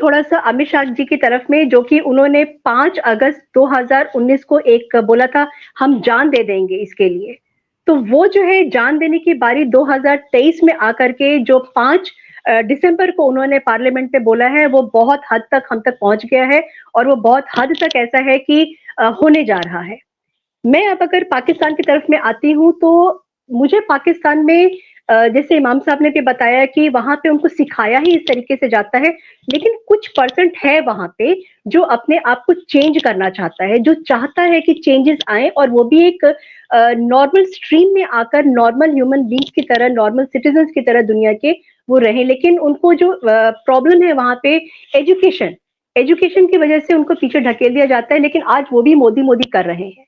थोड़ा सा अमित शाह जी की तरफ में, जो कि उन्होंने 5 अगस्त 2019 को एक बोला था, हम जान दे देंगे इसके लिए। तो वो जो है जान देने की बारी 2023 में आकर के जो 5 दिसंबर को उन्होंने पार्लियामेंट में बोला है, वो बहुत हद तक हम तक पहुंच गया है और वो बहुत हद तक ऐसा है कि होने जा रहा है। मैं अब अगर पाकिस्तान की तरफ में आती हूँ तो मुझे पाकिस्तान में जैसे इमाम साहब ने भी बताया कि वहां पे उनको सिखाया ही इस तरीके से जाता है, लेकिन कुछ परसेंट है वहां पे जो अपने आप को चेंज करना चाहता है, जो चाहता है कि चेंजेस आए और वो भी एक नॉर्मल स्ट्रीम में आकर नॉर्मल ह्यूमन बींग्स की तरह, नॉर्मल सिटीजन्स की तरह दुनिया के वो रहे। लेकिन उनको जो प्रॉब्लम है वहां पे एजुकेशन, एजुकेशन की वजह से उनको पीछे ढकेल दिया जाता है। लेकिन आज वो भी मोदी मोदी कर रहे हैं।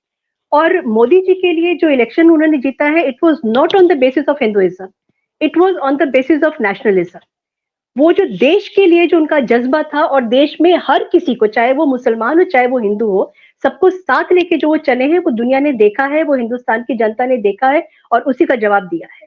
और मोदी जी के लिए जो इलेक्शन उन्होंने जीता है, it was not on the basis of Hinduism, it was on the basis of nationalism. वो जो देश के लिए जो उनका जज्बा था और देश में हर किसी को, चाहे वो मुसलमान हो चाहे वो हिंदू हो, सबको साथ लेके जो वो चले हैं, वो दुनिया ने देखा है, वो हिंदुस्तान की जनता ने देखा है और उसी का जवाब दिया है।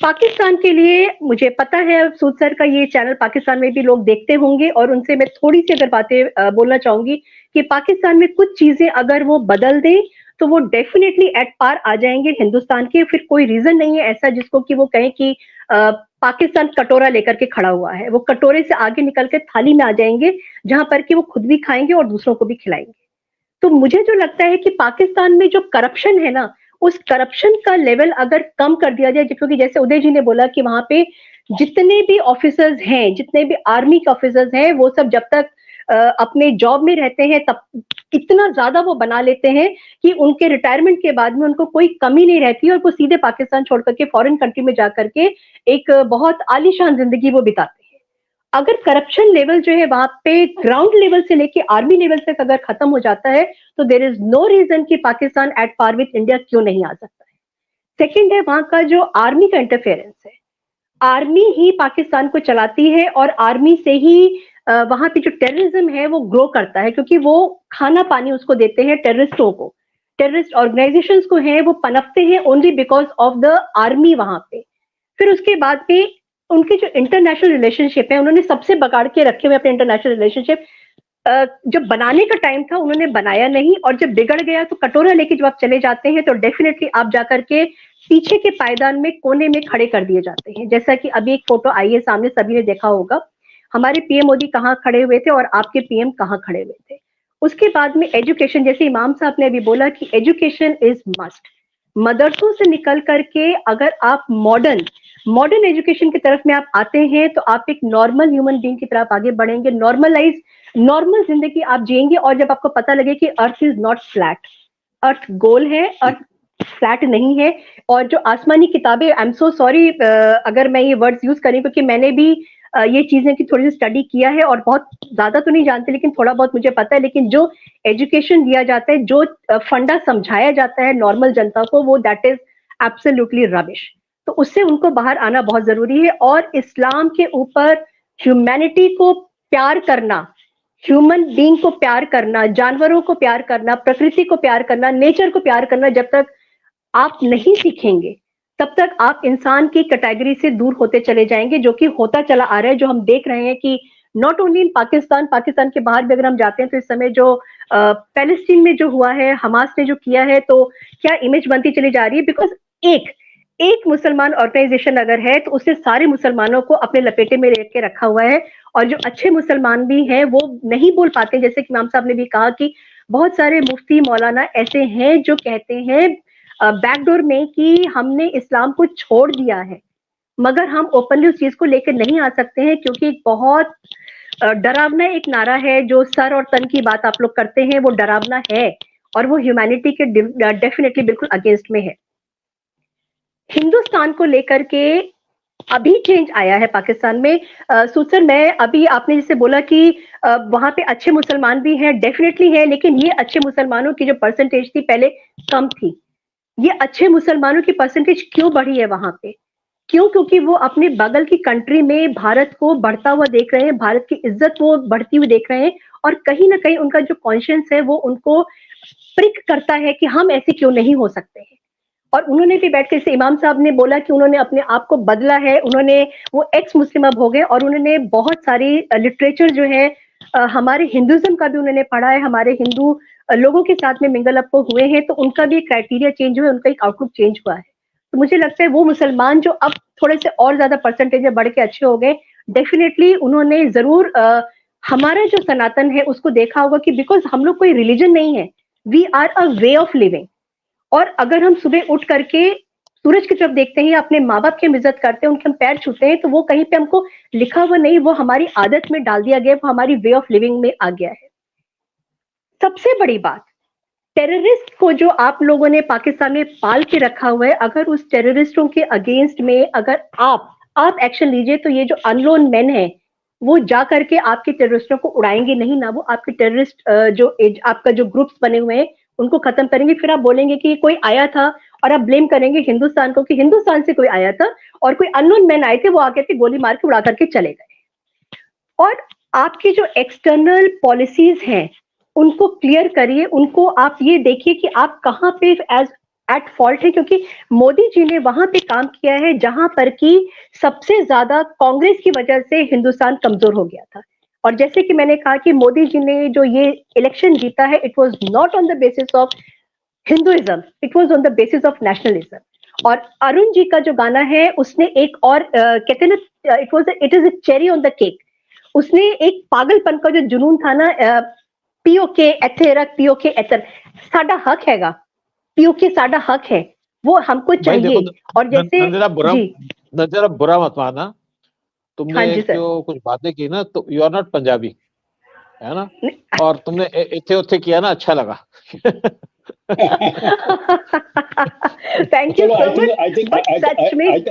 पाकिस्तान के लिए मुझे पता है, सूद सर का ये चैनल पाकिस्तान में भी लोग देखते होंगे और उनसे मैं थोड़ी सी अगर बातें बोलना चाहूंगी कि पाकिस्तान में कुछ चीजें अगर वो बदल दें तो वो डेफिनेटली एट पार आ जाएंगे हिंदुस्तान के। फिर कोई रीजन नहीं है ऐसा जिसको कि वो कहें कि पाकिस्तान कटोरा लेकर के खड़ा हुआ है। वो कटोरे से आगे निकल के थाली में आ जाएंगे, जहां पर कि वो खुद भी खाएंगे और दूसरों को भी खिलाएंगे। तो मुझे जो लगता है कि पाकिस्तान में जो करप्शन है ना, उस करप्शन का लेवल अगर कम कर दिया जाए, क्योंकि जैसे उदय जी ने बोला कि वहां पे जितने भी ऑफिसर्स हैं, जितने भी आर्मी के ऑफिसर्स हैं, वो सब जब तक अपने जॉब में रहते हैं तब इतना ज्यादा वो बना लेते हैं कि उनके रिटायरमेंट के बाद में उनको कोई कमी नहीं रहती और वो सीधे पाकिस्तान छोड़ करके फॉरेन कंट्री में जाकर के एक बहुत आलीशान जिंदगी वो बिताते हैं। अगर करप्शन लेवल जो है वहां पे ग्राउंड लेवल से लेके आर्मी लेवल तक अगर खत्म हो जाता है तो देर इज नो रीजन कि Pakistan at par with India क्यों नहीं आ सकता है। सेकेंड है वहां का जो आर्मी का इंटरफेरेंस है। आर्मी ही पाकिस्तान को चलाती है और आर्मी से ही वहां पे जो टेररिज्म है वो ग्रो करता है, क्योंकि वो खाना पानी उसको देते हैं टेररिस्टों को, टेररिस्ट ऑर्गेनाइजेशंस को हैं वो पनपते हैं only because of the army वहां पे। फिर उसके बाद में उनके जो इंटरनेशनल रिलेशनशिप है, उन्होंने सबसे बगाड़ के रखे हुए अपने इंटरनेशनल रिलेशनशिप। जब बनाने का टाइम था उन्होंने बनाया नहीं, और जब बिगड़ गया तो कटोरा लेके जब आप चले जाते हैं तो डेफिनेटली आप जाकर के पीछे के पायदान में कोने में खड़े कर दिए जाते हैं। जैसा कि अभी एक फोटो आई है सामने, सभी ने देखा होगा, हमारे पीएम मोदी कहाँ खड़े हुए थे और आपके पीएम कहाँ खड़े हुए थे। उसके बाद में एजुकेशन, जैसे इमाम साहब ने अभी बोला कि एजुकेशन इज मस्ट। मदरसों से निकल करके अगर आप मॉडर्न मॉडर्न एजुकेशन की तरफ में आप आते हैं तो आप एक नॉर्मल ह्यूमन बीइंग की तरफ आगे बढ़ेंगे, नॉर्मल जिंदगी आप जिएंगे। और जब आपको पता लगे कि अर्थ इज नॉट फ्लैट, अर्थ गोल है, अर्थ फ्लैट नहीं है। और जो आसमानी किताबें, आई एम सो सॉरी अगर मैं ये वर्ड्स यूज करी, क्योंकि मैंने भी ये चीजें की थोड़ी सी स्टडी किया है और बहुत ज्यादा तो नहीं जानती लेकिन थोड़ा बहुत मुझे पता है। लेकिन जो एजुकेशन दिया जाता है, जो फंडा समझाया जाता है नॉर्मल जनता को, वो दैट इज एब्सोल्युटली रबिश। तो उससे उनको बाहर आना बहुत जरूरी है। और इस्लाम के ऊपर ह्यूमैनिटी को प्यार करना, ह्यूमन बीइंग को प्यार करना, जानवरों को प्यार करना, प्रकृति को प्यार करना, नेचर को प्यार करना, जब तक आप नहीं सीखेंगे तब तक आप इंसान की कैटेगरी से दूर होते चले जाएंगे, जो कि होता चला आ रहा है। जो हम देख रहे हैं कि not only in Pakistan, Pakistan के बाहर भी अगर हम जाते हैं तो इस समय जो पैलेस्टीन में जो हुआ है, हमास ने जो किया है, तो क्या इमेज बनती चली जा रही है। बिकॉज एक एक मुसलमान ऑर्गेनाइजेशन अगर है तो उससे सारे मुसलमानों को अपने लपेटे में लेके रखा हुआ है। और जो अच्छे मुसलमान भी हैं वो नहीं बोल पाते, जैसे कि इमाम साहब ने भी कहा कि बहुत सारे मुफ्ती मौलाना ऐसे हैं जो कहते हैं बैकडोर में कि हमने इस्लाम को छोड़ दिया है, मगर हम ओपनली उस चीज को लेकर नहीं आ सकते हैं, क्योंकि एक बहुत डरावना एक नारा है जो सर और तन की बात आप लोग करते हैं, वो डरावना है और वो ह्यूमैनिटी के डेफिनेटली बिल्कुल अगेंस्ट में है। हिंदुस्तान को लेकर के अभी चेंज आया है पाकिस्तान में। सुसर, मैं अभी आपने जैसे बोला कि वहां पे अच्छे मुसलमान भी हैं, डेफिनेटली है, लेकिन ये अच्छे मुसलमानों की जो परसेंटेज थी पहले कम थी। ये अच्छे मुसलमानों की परसेंटेज क्यों बढ़ी है वहां पे? क्यों? क्योंकि वो अपने बगल की कंट्री में भारत को बढ़ता हुआ देख रहे हैं, भारत की इज्जत वो बढ़ती हुई देख रहे हैं, और कहीं ना कहीं उनका जो कॉन्शियंस है वो उनको प्रिक करता है कि हम ऐसे क्यों नहीं हो सकते हैं। और उन्होंने भी बैठ के, जैसे इमाम साहब ने बोला कि उन्होंने अपने आप को बदला है, उन्होंने वो एक्स मुस्लिम अब हो गए, और उन्होंने बहुत सारी लिटरेचर जो है हमारे हिंदुज्म का भी उन्होंने पढ़ा है, हमारे हिंदू लोगों के साथ में मिंगल अप हुए हैं, तो उनका भी क्राइटेरिया चेंज हुआ है, उनका एक आउटलुक चेंज हुआ है। तो मुझे लगता है वो मुसलमान जो अब थोड़े से और ज्यादा परसेंटेज में बढ़ के अच्छे हो गए, डेफिनेटली उन्होंने जरूर हमारा जो सनातन है उसको देखा होगा कि बिकॉज हम लोग कोई रिलीजन नहीं है, we are a way of living. और अगर हम सुबह उठ करके सूरज की तरफ देखते हैं, अपने माँ बाप की हम इज्जत करते हैं, उनके हम पैर छूते हैं, तो वो कहीं पे हमको लिखा हुआ नहीं, वो हमारी आदत में डाल दिया गया, वो हमारी वे ऑफ लिविंग में आ गया है। सबसे बड़ी बात, टेररिस्ट को जो आप लोगों ने पाकिस्तान में पाल के रखा हुआ है, अगर उस टेररिस्टों के अगेंस्ट में अगर आप एक्शन लीजिए, तो ये जो अनलोन मैन है वो जा करके आपके टेररिस्टों को उड़ाएंगे नहीं ना, वो आपके टेररिस्ट जो आपका जो ग्रुप्स बने हुए हैं उनको खत्म करेंगे। फिर आप बोलेंगे कि कोई आया था, और आप ब्लेम करेंगे हिंदुस्तान को कि हिंदुस्तान से कोई आया था और कोई अननोन मैन आए थे, वो आके के गोली मार के उड़ा करके चले गए। और आपकी जो एक्सटर्नल पॉलिसीज हैं उनको क्लियर करिए, उनको आप ये देखिए कि आप कहाँ पे एज एट फॉल्ट है, क्योंकि मोदी जी ने वहां पे काम किया है जहां पर कि सबसे ज्यादा कांग्रेस की वजह से हिंदुस्तान कमजोर हो गया था। और जैसे कि मैंने कहा कि मोदी जी ने जो ये इलेक्शन जीता है, it was not on the basis of Hinduism, it was on the basis of nationalism. और अरुण जी का जो गाना है उसने एक और कहते हैं ना, it is a cherry on the cake. उसने एक पागलपन का जो जुनून था ना, पीओके ਇੱਥੇ रख, पीओके ਇੱਧਰ, साडा हक हैगा, पीओके साडा हक है, वो हमको चाहिए। और जैसे जी, नजरा बुरा मत माना, हाँ तुमने जी सर, जो कुछ बातें की ना, तो यू आर नॉट पंजाबी, है ना, और तुमने इथे उथे किया ना, अच्छा लगा। Thank you so much, but सच में